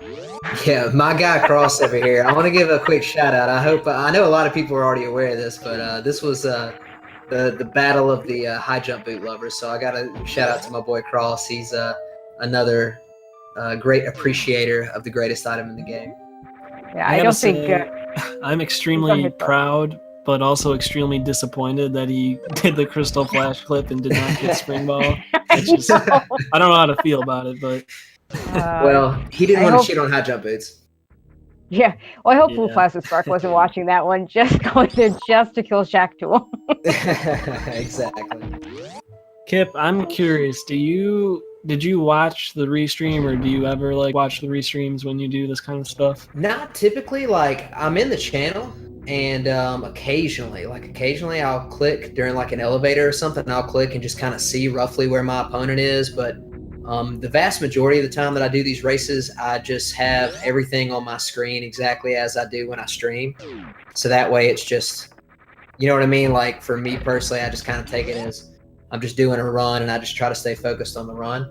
Yeah, my guy Cross over here. I want to give a quick shout out. I know a lot of people are already aware of this, but this was the battle of the high jump boot lovers. So I got to shout out to my boy Cross. He's another great appreciator of the greatest item in the game. Yeah, I don't think I'm extremely proud but also extremely disappointed that he did the Crystal Flash clip and did not get Spring Ball. It's just, I don't know how to feel about it, but Well, he didn't I want to hope- cheat on high jump boots. Yeah. Well, I hope Blue Yeah. Plasma Spark wasn't watching that one, just going there just to kill Shaq Tool. Exactly. Kipp, I'm curious. Did you watch the restream, or do you ever like watch the restreams when you do this kind of stuff? Not typically. Like, I'm in the channel, and occasionally I'll click during like an elevator or something. I'll click and just kind of see roughly where my opponent is. But the vast majority of the time that I do these races, I just have everything on my screen exactly as I do when I stream. So that way it's just, you know what I mean? Like, for me personally, I just kind of take it as I'm just doing a run, and I just try to stay focused on the run.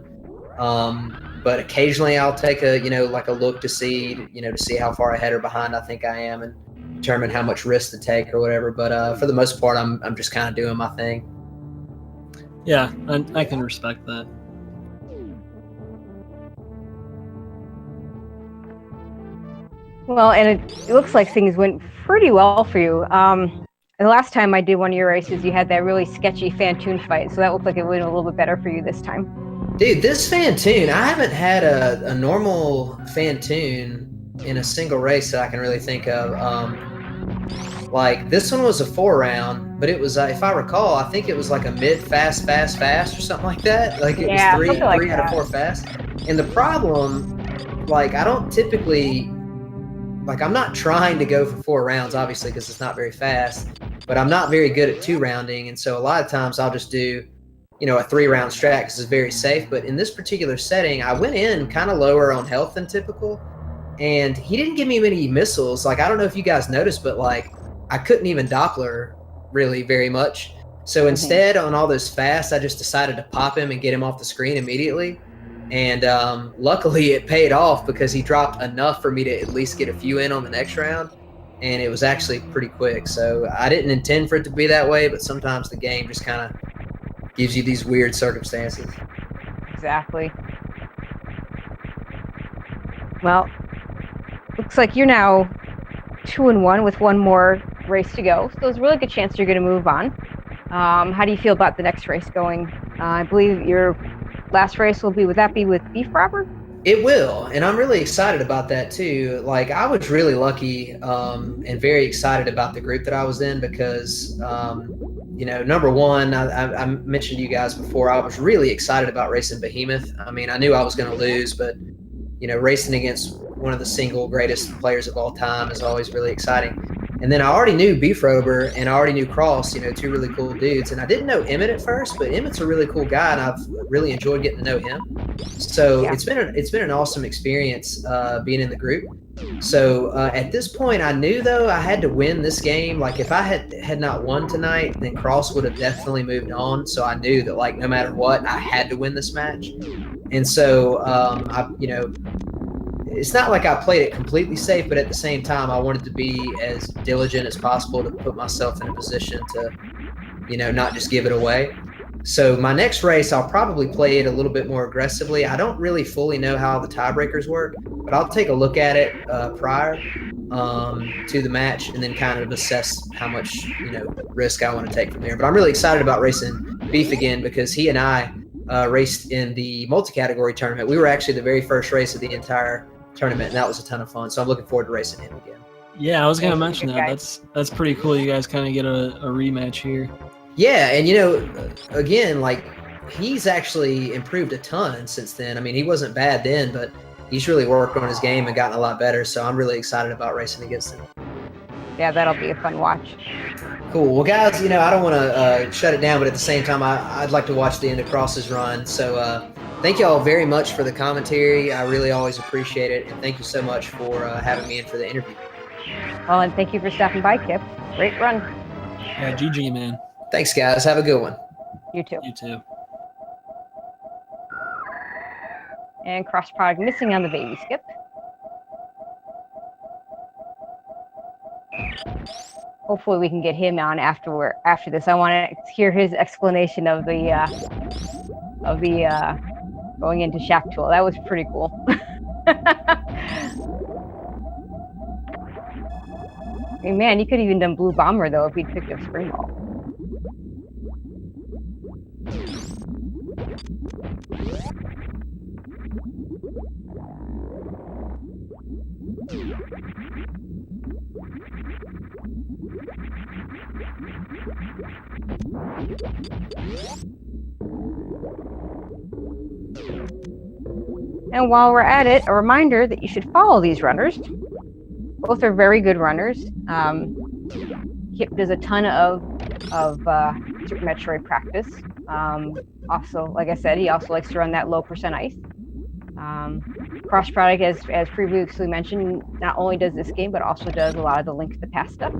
But occasionally I'll take a, like a look to see, to see how far ahead or behind I think I am, and determine how much risk to take or whatever. But for the most part, I'm just kind of doing my thing. Yeah, I can respect that. Well, and it looks like things went pretty well for you. The last time I did one of your races, you had that really sketchy Fantoon fight, so that looked like it went a little bit better for you this time. Dude, this Fantoon, I haven't had a normal Fantoon in a single race that I can really think of. Like, this one was a 4-round, but it was, if I recall, I think it was like a mid fast or something like that. Like, it was three out of 4 fast. And the problem, like, I don't typically, like, I'm not trying to go for 4 rounds, obviously, because it's not very fast, but I'm not very good at 2-rounding. And so a lot of times I'll just do, a 3-round strat because it's very safe. But in this particular setting, I went in kind of lower on health than typical, and he didn't give me many missiles. Like, I don't know if you guys noticed, but like, I couldn't even Doppler really very much. So instead, on all those fast, I just decided to pop him and get him off the screen immediately. And luckily it paid off, because he dropped enough for me to at least get a few in on the next round. And it was actually pretty quick. So I didn't intend for it to be that way, but sometimes the game just kind of gives you these weird circumstances. Exactly. Well, looks like you're now 2-1 with one more race to go. So there's a really good chance you're going to move on. How do you feel about the next race going? I believe your last race will be, would that be with Beef Robber? It will, and I'm really excited about that too. Like, I was really lucky and very excited about the group that I was in, because number one, I mentioned to you guys before, I was really excited about racing Behemoth. I mean, I knew I was going to lose, but racing against one of the single greatest players of all time is always really exciting. And then I already knew Beef Rober, and I already knew Cross, 2 really cool dudes. And I didn't know Emmett at first, but Emmett's a really cool guy, and I've really enjoyed getting to know him. So it's been an awesome experience being in the group. So at this point, I knew, though, I had to win this game. Like, if I had not won tonight, then Cross would have definitely moved on. So I knew that, like, no matter what, I had to win this match. And so it's not like I played it completely safe, but at the same time, I wanted to be as diligent as possible to put myself in a position to, not just give it away. So my next race, I'll probably play it a little bit more aggressively. I don't really fully know how the tiebreakers work, but I'll take a look at it prior to the match, and then kind of assess how much, risk I want to take from there. But I'm really excited about racing Beef again, because he and I raced in the multi-category tournament. We were actually the very first race of the entire tournament, and that was a ton of fun. So I'm looking forward to racing him again. Yeah, I was gonna mention that. That's pretty cool. You guys kind of get a rematch here. Yeah, and again, like, he's actually improved a ton since then. I mean, he wasn't bad then, but he's really worked on his game and gotten a lot better. So I'm really excited about racing against him. Yeah, that'll be a fun watch. Cool. Well, guys, I don't want to shut it down, but at the same time, I'd like to watch the end of Cross's run. So thank you all very much for the commentary. I really always appreciate it. And thank you so much for having me in for the interview. Well, and thank you for stopping by, Kipp. Great run. Yeah, GG, man. Thanks, guys. Have a good one. You too. You too. And Cross Product missing on the baby skip. Hopefully we can get him on after this. I want to hear his explanation of the going into Shaq Tool. That was pretty cool. I mean, man, you could have even done Blue Bomber, though, if he'd picked up Spring Ball. And while we're at it, a reminder that you should follow these runners. Both are very good runners. Kipp does a ton of Super Metroid practice. Also, like I said, he also likes to run that low percent ice. Cross product, as previously mentioned, not only does this game, but also does a lot of the Link to the Past stuff.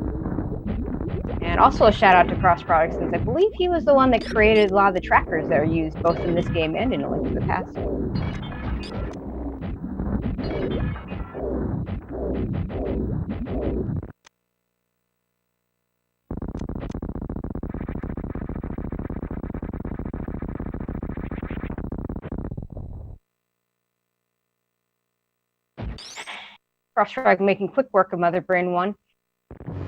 And also a shout out to Cross Product, since I believe he was the one that created a lot of the trackers that are used both in this game and in A Link to the Past. Crossrock making quick work of Mother Brain 1.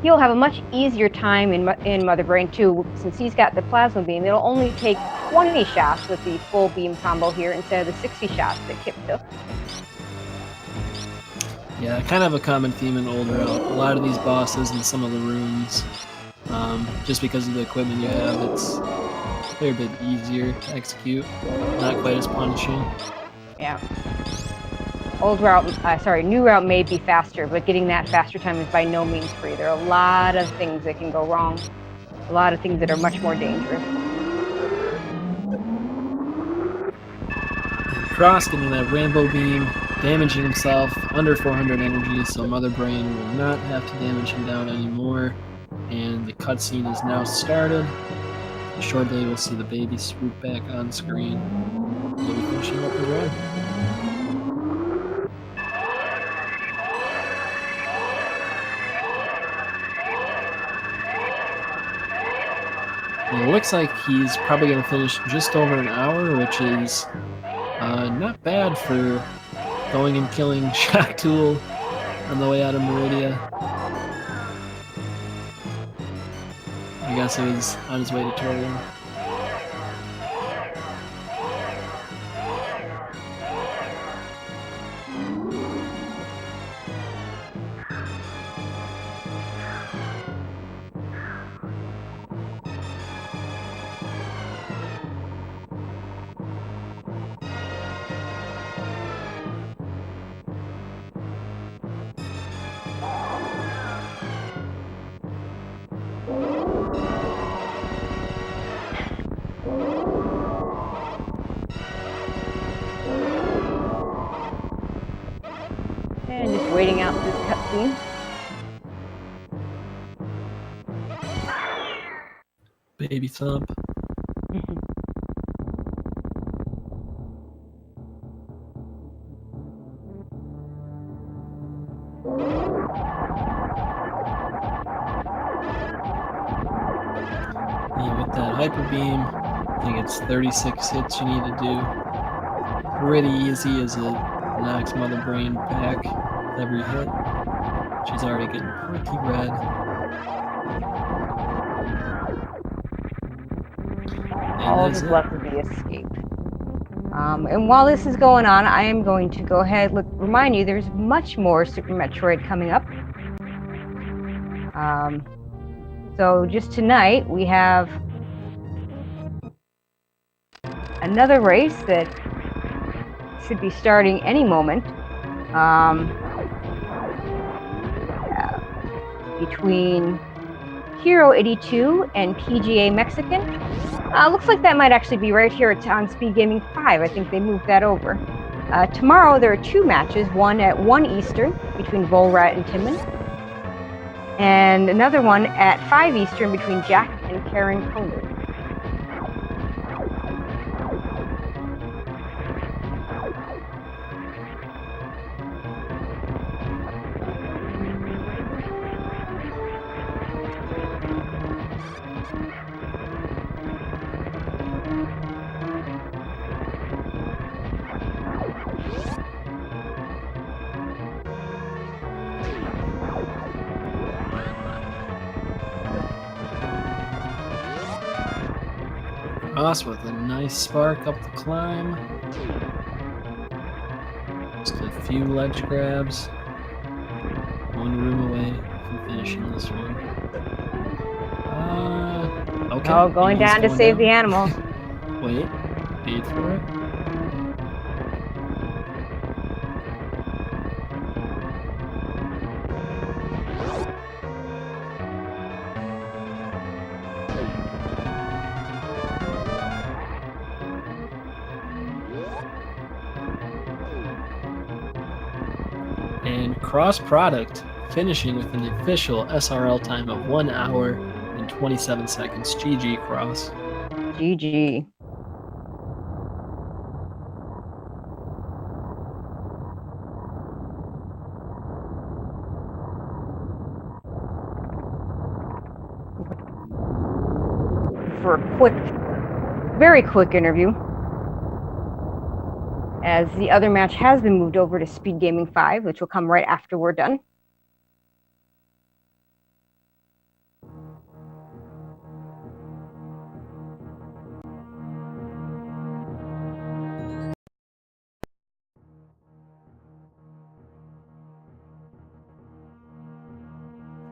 He'll have a much easier time in Mother Brain 2, since he's got the Plasma Beam. It'll only take 20 shots with the full beam combo here instead of the 60 shots that Kipp took. Yeah, kind of a common theme in Old Route. A lot of these bosses and some of the rooms, just because of the equipment you have, it's a fair bit easier to execute, not quite as punishing. Yeah. New route may be faster, but getting that faster time is by no means free. There are a lot of things that can go wrong, a lot of things that are much more dangerous. Cross getting that Rainbow Beam, damaging himself under 400 energy, so Mother Brain will not have to damage him down anymore. And the cutscene is now started. Shortly we'll see the baby swoop back on screen. He'll be finishing up the run. It looks like he's probably going to finish just over an hour, which is not bad for going and killing Shock Tool on the way out of Meridia. I guess it was on his way to Torium. And just waiting out this cutscene. Baby thump. With that Hyper Beam, I think it's 36 hits you need to do. Pretty easy as it knocks Mother Brain back with every hit. She's already getting pretty red. All that's left is the escape. And while this is going on, I am going to go ahead and remind you there's much more Super Metroid coming up. So just tonight, we have another race that should be starting any moment. Between Hero 82 and PGA Mexican. Looks like that might actually be right here on Speed Gaming 5. I think they moved that over. Tomorrow there are two matches, one at 1 Eastern between Volrat and Timon, and another one at 5 Eastern between Jack and Karen Koner. Cross with a nice spark up the climb. Just a few ledge grabs. One room away from finishing this one. Okay. Oh, going he's down to save the animals. Wait. Paid for it. And cross product finishing with an official SRL time of 1 hour and 27 seconds. GG cross. GG. For a quick, very quick interview, as the other match has been moved over to Speed Gaming 5, which will come right after we're done.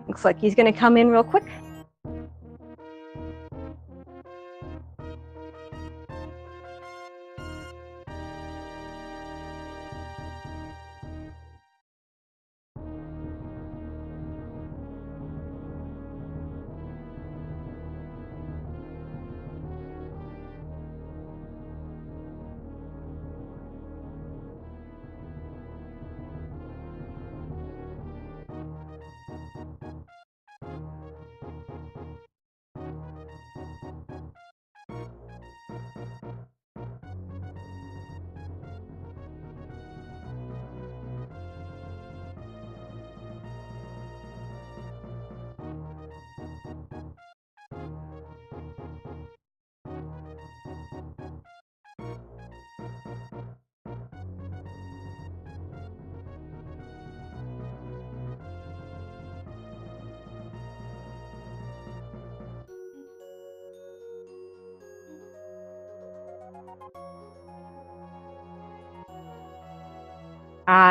Looks like he's going to come in real quick.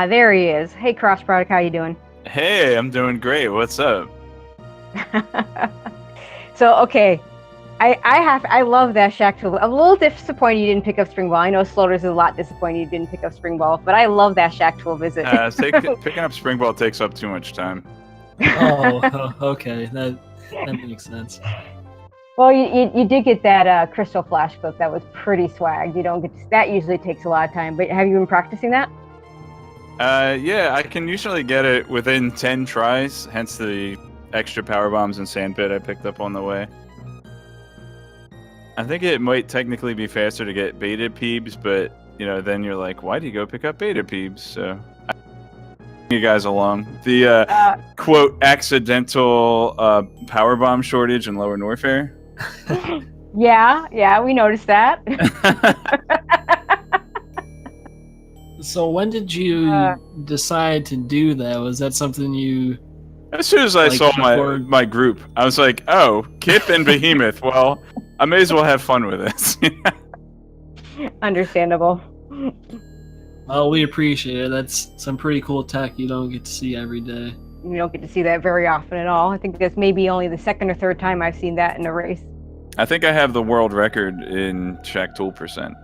There he is. Hey, Cross Product, how you doing? Hey, I'm doing great. What's up? So, okay, I love that shack tool. I'm a little disappointed you didn't pick up spring ball. I know Slaughter's is a lot disappointed you didn't pick up spring ball, but I love that shack tool visit. Picking up spring ball takes up too much time. Oh, okay. That makes sense. Well, you did get that crystal flash clip. That was pretty swag. You don't get that usually takes a lot of time. But have you been practicing that? Yeah, I can usually get it within 10 tries, hence the extra power bombs and sandpit I picked up on the way. I think it might technically be faster to get beta peebs, but you know, then you're like, why do you go pick up beta peebs? So you guys along. The quote accidental power bomb shortage in Lower Norfair. Yeah, we noticed that. So when did you decide to do that? Was that something you... As soon as I saw my group, I was like, oh, Kipp and Behemoth. Well, I may as well have fun with this. Understandable. Well, we appreciate it. That's some pretty cool tech you don't get to see every day. You don't get to see that very often at all. I think that's maybe only the second or third time I've seen that in a race. I think I have the world record in shack tool percent.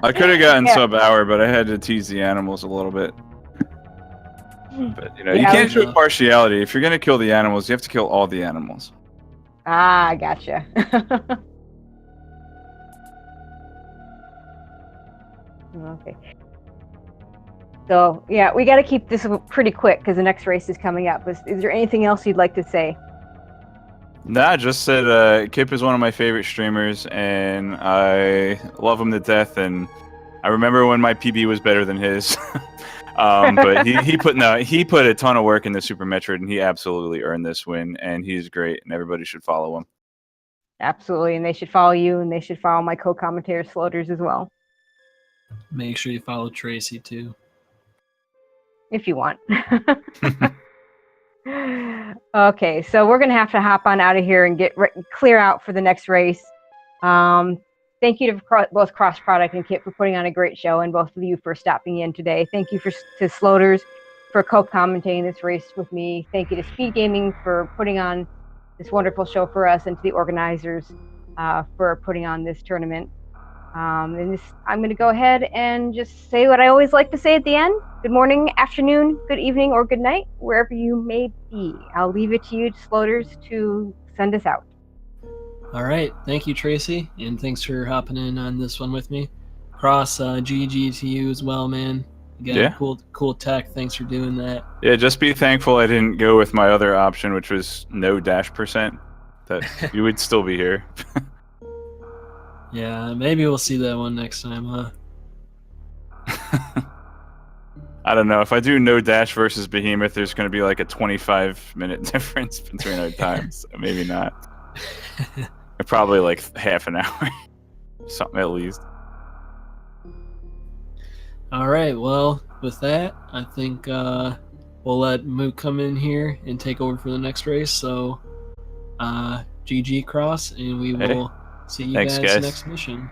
I could have gotten sub-hour, but I had to tease the animals a little bit. But, you know, you can't show partiality. If you're going to kill the animals, you have to kill all the animals. Ah, gotcha. Okay. So, yeah, we got to keep this pretty quick because the next race is coming up. Is there anything else you'd like to say? Nah, just said Kipp is one of my favorite streamers, and I love him to death, and I remember when my PB was better than his. But he put a ton of work into Super Metroid, and he absolutely earned this win, and he's great, and everybody should follow him. Absolutely, and they should follow you, and they should follow my co-commentator Slaughters as well. Make sure you follow Tracy too. If you want. Okay, so we're gonna have to hop on out of here and get clear out for the next race. Thank you to both Cross Product and Kipp for putting on a great show, and both of you for stopping in today. Thank you to Sloters for co-commentating this race with me. Thank you to Speed Gaming for putting on this wonderful show for us, and to the organizers for putting on this tournament. I'm going to go ahead and just say what I always like to say at the end. Good morning, afternoon, good evening, or good night, wherever you may be. I'll leave it to you, Sloters, to send us out. All right. Thank you, Tracy. And thanks for hopping in on this one with me. Cross, GG to you as well, man. Again, Yeah. cool tech. Thanks for doing that. Yeah, just be thankful I didn't go with my other option, which was no dash percent. That you would still be here. Yeah, maybe we'll see that one next time, huh? I don't know. If I do no dash versus Behemoth, there's going to be like a 25-minute difference between our times. So maybe not. Probably like half an hour. Something at least. All right. Well, with that, I think we'll let Mook come in here and take over for the next race. So, GG Cross, and we will see you guys next mission.